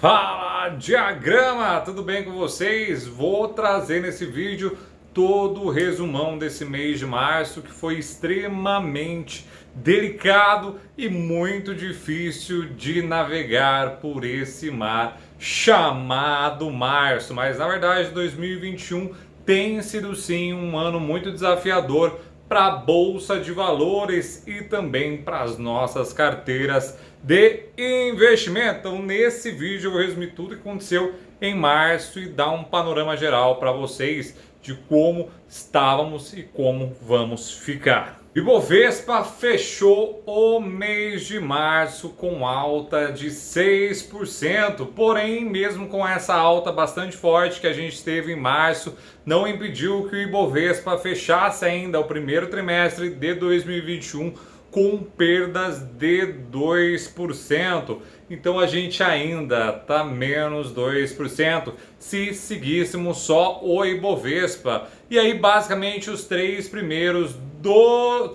Fala, diagrama! Tudo bem com vocês? Vou trazer nesse vídeo todo o resumão desse mês de março, que foi extremamente delicado e muito difícil de navegar por esse mar chamado março. Mas na verdade 2021 tem sido sim um ano muito desafiador para a Bolsa de Valores e também para as nossas carteiras de investimento. Então, nesse vídeo eu vou resumir tudo que aconteceu em março e dar um panorama geral para vocês de como estávamos e como vamos ficar. Ibovespa fechou o mês de março com alta de 6%, porém, mesmo com essa alta bastante forte que a gente teve em março, não impediu que o Ibovespa fechasse ainda o primeiro trimestre de 2021 com perdas de 2%. Então a gente ainda está menos 2% se seguíssemos só o Ibovespa. E aí basicamente os 3 primeiros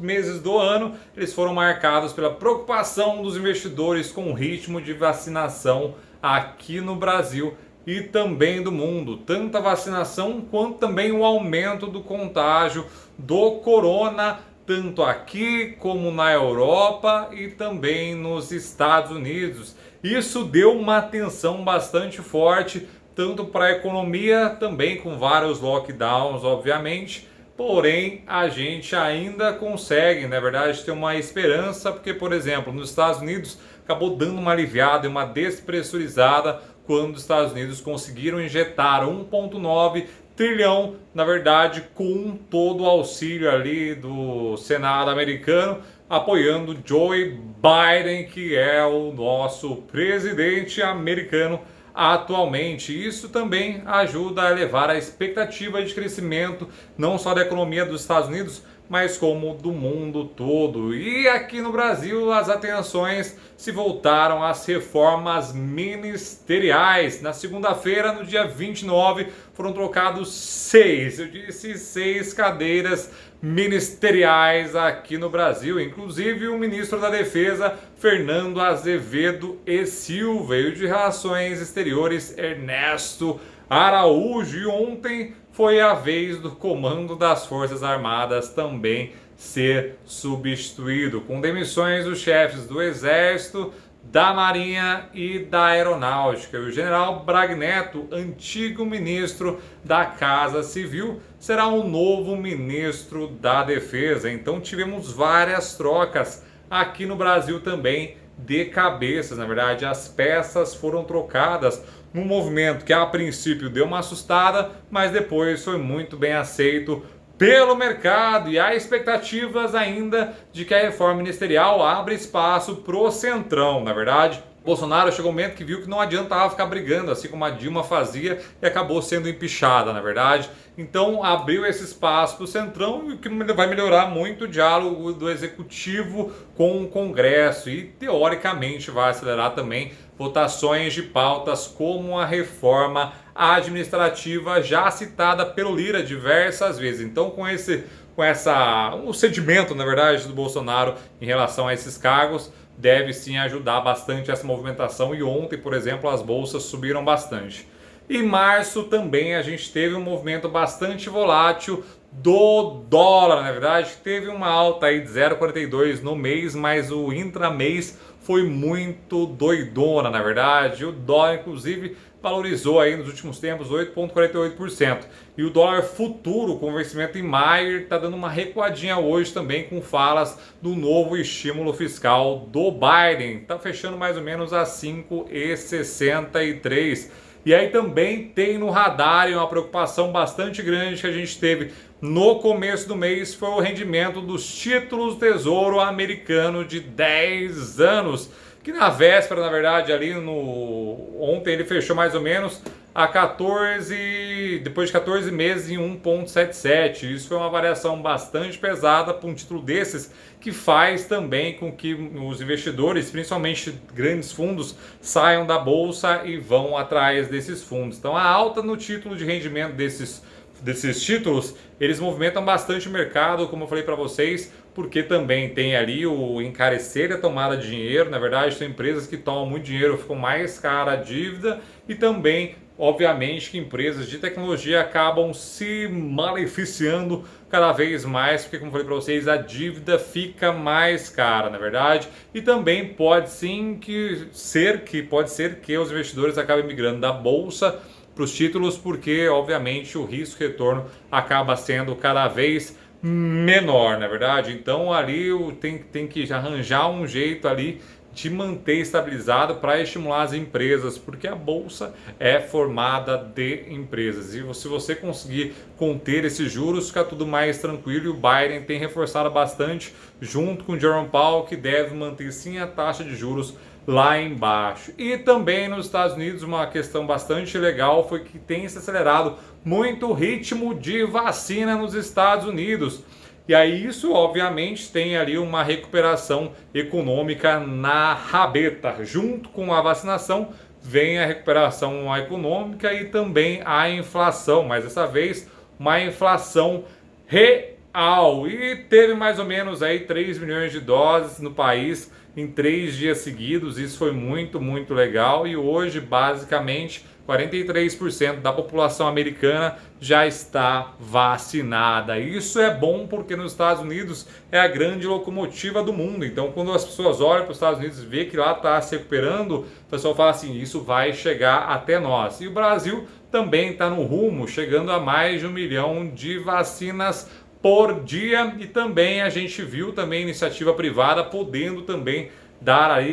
meses do ano eles foram marcados pela preocupação dos investidores com o ritmo de vacinação aqui no Brasil e também do mundo, tanto a vacinação quanto também o aumento do contágio do corona, tanto aqui como na Europa e também nos Estados Unidos. Isso deu uma atenção bastante forte, tanto para a economia, também com vários lockdowns, obviamente. Porém, a gente ainda consegue, na verdade, ter uma esperança, porque, por exemplo, nos Estados Unidos acabou dando uma aliviada e uma despressurizada quando os Estados Unidos conseguiram injetar 1,9 trilhão, na verdade, com todo o auxílio ali do Senado americano, apoiando Joe Biden, que é o nosso presidente americano atualmente. Isso também ajuda a elevar a expectativa de crescimento, não só da economia dos Estados Unidos, mas como do mundo todo. E aqui no Brasil as atenções se voltaram às reformas ministeriais. Na segunda-feira, no dia 29, foram trocados 6 cadeiras ministeriais aqui no Brasil, inclusive o ministro da Defesa, Fernando Azevedo e Silva, e o de Relações Exteriores, Ernesto Araújo. E ontem foi a vez do comando das Forças Armadas também ser substituído, com demissões dos chefes do Exército, da Marinha e da Aeronáutica. O general Braga Neto, antigo ministro da Casa Civil, será o novo ministro da Defesa. Então tivemos várias trocas aqui no Brasil também de cabeças. Na verdade, as peças foram trocadas num movimento que a princípio deu uma assustada, mas depois foi muito bem aceito pelo mercado, e há expectativas ainda de que a reforma ministerial abra espaço pro Centrão. Na verdade, Bolsonaro chegou um momento que viu que não adiantava ficar brigando, assim como a Dilma fazia, e acabou sendo empichada, na verdade. Então abriu esse espaço para o Centrão, o que vai melhorar muito o diálogo do Executivo com o Congresso e teoricamente vai acelerar também votações de pautas como a reforma administrativa já citada pelo Lira diversas vezes. Então um cedimento, na verdade, do Bolsonaro em relação a esses cargos deve sim ajudar bastante essa movimentação, e ontem, por exemplo, as bolsas subiram bastante. Em março também a gente teve um movimento bastante volátil do dólar, na verdade, teve uma alta aí de 0,42 no mês, mas o intramês foi muito doidona, na verdade. O dólar, inclusive, valorizou aí nos últimos tempos 8,48%. E o dólar futuro, com vencimento em maio, está dando uma recuadinha hoje também, com falas do novo estímulo fiscal do Biden. Está fechando mais ou menos a 5,63. E aí também tem no radar uma preocupação bastante grande que a gente teve no começo do mês, foi o rendimento dos títulos do Tesouro americano de 10 anos, que na véspera, na verdade, ontem ele fechou mais ou menos a 14, depois de 14 meses em 1,77. Isso foi uma variação bastante pesada para um título desses, que faz também com que os investidores, principalmente grandes fundos, saiam da bolsa e vão atrás desses fundos. Então a alta no título de rendimento desses títulos, eles movimentam bastante o mercado, como eu falei para vocês, porque também tem ali o encarecer a tomada de dinheiro. Na verdade, são empresas que tomam muito dinheiro, ficam mais cara a dívida, e também, obviamente, que empresas de tecnologia acabam se maleficiando cada vez mais, porque, como falei para vocês, a dívida fica mais cara, na verdade, e também pode sim pode ser que os investidores acabem migrando da bolsa para os títulos, porque, obviamente, o risco-retorno acaba sendo cada vez menor, na verdade. Então ali tem que arranjar um jeito ali de manter estabilizado para estimular as empresas, porque a bolsa é formada de empresas, e se você conseguir conter esses juros, fica tudo mais tranquilo. E o Biden tem reforçado bastante, junto com o Jerome Powell, que deve manter sim a taxa de juros lá embaixo. E também nos Estados Unidos, uma questão bastante legal foi que tem se acelerado muito o ritmo de vacina nos Estados Unidos. E aí isso, obviamente, tem ali uma recuperação econômica na rabeta. Junto com a vacinação, vem a recuperação econômica e também a inflação, mas dessa vez uma inflação real. E teve mais ou menos aí 3 milhões de doses no país em 3 dias seguidos. Isso foi muito, muito legal. E hoje, basicamente, 43% da população americana já está vacinada. Isso é bom porque nos Estados Unidos é a grande locomotiva do mundo. Então, quando as pessoas olham para os Estados Unidos e vê que lá está se recuperando, o pessoal fala assim, isso vai chegar até nós. E o Brasil também está no rumo, chegando a mais de 1 milhão de vacinas por dia. E também a gente viu também iniciativa privada podendo também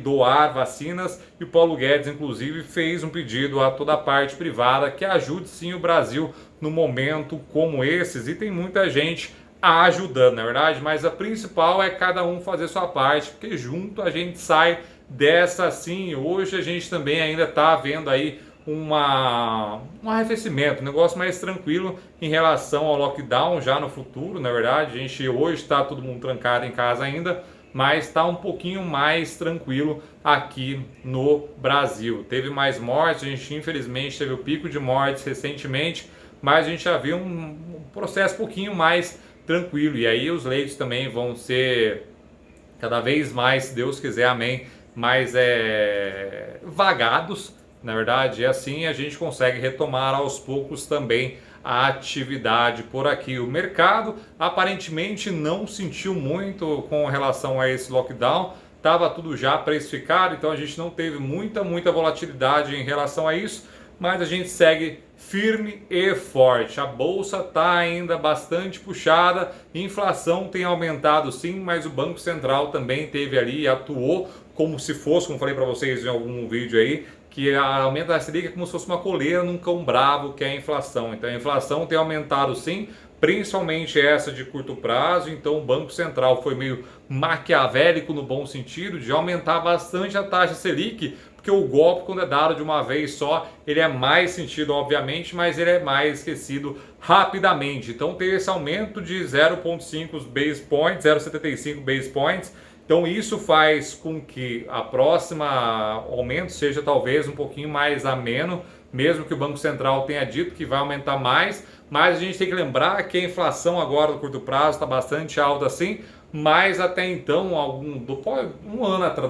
doar vacinas, e o Paulo Guedes inclusive fez um pedido a toda a parte privada que ajude sim o Brasil no momento como esses, e tem muita gente ajudando, na verdade, mas a principal é cada um fazer sua parte, porque junto a gente sai dessa sim. Hoje a gente também ainda está vendo aí um arrefecimento, um negócio mais tranquilo em relação ao lockdown já no futuro. Na verdade, a gente hoje está todo mundo trancado em casa ainda, mas está um pouquinho mais tranquilo aqui no Brasil. Teve mais mortes, a gente infelizmente teve o pico de mortes recentemente, mas a gente já viu um processo um pouquinho mais tranquilo. E aí os leitos também vão ser cada vez mais, se Deus quiser, amém, mais vagados. Na verdade, é assim a gente consegue retomar aos poucos também a atividade por aqui. O mercado aparentemente não sentiu muito com relação a esse lockdown, estava tudo já precificado, então a gente não teve muita volatilidade em relação a isso, mas a gente segue firme e forte. A bolsa está ainda bastante puxada, inflação tem aumentado sim, mas o Banco Central também teve ali e atuou como se fosse, como falei para vocês em algum vídeo aí, que aumenta da Selic é como se fosse uma coleira num cão bravo, que é a inflação. Então a inflação tem aumentado sim, principalmente essa de curto prazo. Então o Banco Central foi meio maquiavélico no bom sentido de aumentar bastante a taxa Selic, porque o golpe, quando é dado de uma vez só, ele é mais sentido obviamente, mas ele é mais esquecido rapidamente. Então teve esse aumento de 0,5 base points, 0,75 base points. Então isso faz com que a próxima aumento seja talvez um pouquinho mais ameno, mesmo que o Banco Central tenha dito que vai aumentar mais, mas a gente tem que lembrar que a inflação agora no curto prazo está bastante alta assim, mas até então,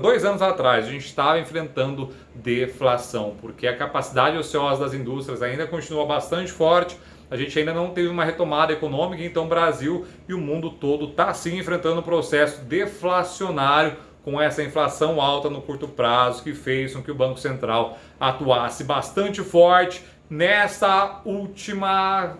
2 anos atrás, a gente estava enfrentando deflação, porque a capacidade ociosa das indústrias ainda continua bastante forte. A gente ainda não teve uma retomada econômica, então o Brasil e o mundo todo está sim enfrentando um processo deflacionário com essa inflação alta no curto prazo, que fez com que o Banco Central atuasse bastante forte nessa última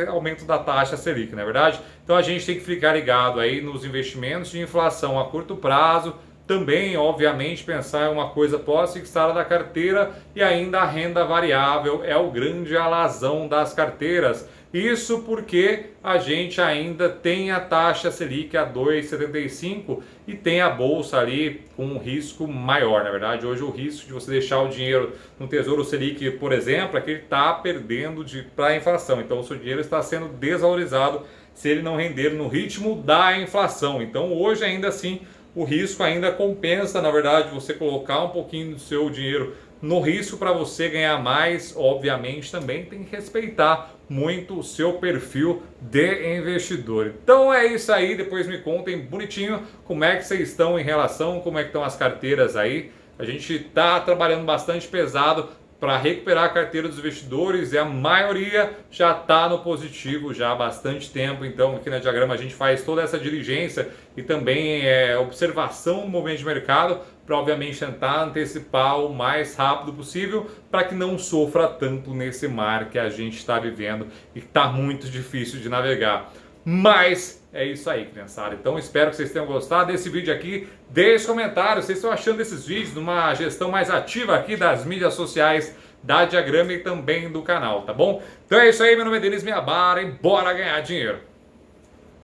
aumento da taxa Selic, não é verdade? Então a gente tem que ficar ligado aí nos investimentos de inflação a curto prazo. Também, obviamente, pensar em uma coisa pós-fixada da carteira, e ainda a renda variável é o grande alazão das carteiras. Isso porque a gente ainda tem a taxa Selic a 2,75 e tem a bolsa ali com um risco maior. Na verdade, hoje o risco de você deixar o dinheiro no Tesouro Selic, por exemplo, é que ele está perdendo para a inflação. Então o seu dinheiro está sendo desvalorizado se ele não render no ritmo da inflação. Então hoje ainda assim o risco ainda compensa, na verdade, você colocar um pouquinho do seu dinheiro no risco para você ganhar mais, obviamente também tem que respeitar muito o seu perfil de investidor. Então é isso aí, depois me contem bonitinho como é que vocês estão em relação, como é que estão as carteiras aí. A gente está trabalhando bastante pesado para recuperar a carteira dos investidores e a maioria já está no positivo já há bastante tempo. Então aqui na Diagrama a gente faz toda essa diligência e também observação do movimento de mercado para obviamente tentar antecipar o mais rápido possível para que não sofra tanto nesse mar que a gente está vivendo e está muito difícil de navegar. Mas é isso aí, criançada. Então espero que vocês tenham gostado desse vídeo aqui. Deixe comentários, vocês estão achando desses vídeos numa gestão mais ativa aqui das mídias sociais da Diagrama e também do canal, tá bom? Então é isso aí, meu nome é Denis Miyabara e bora ganhar dinheiro!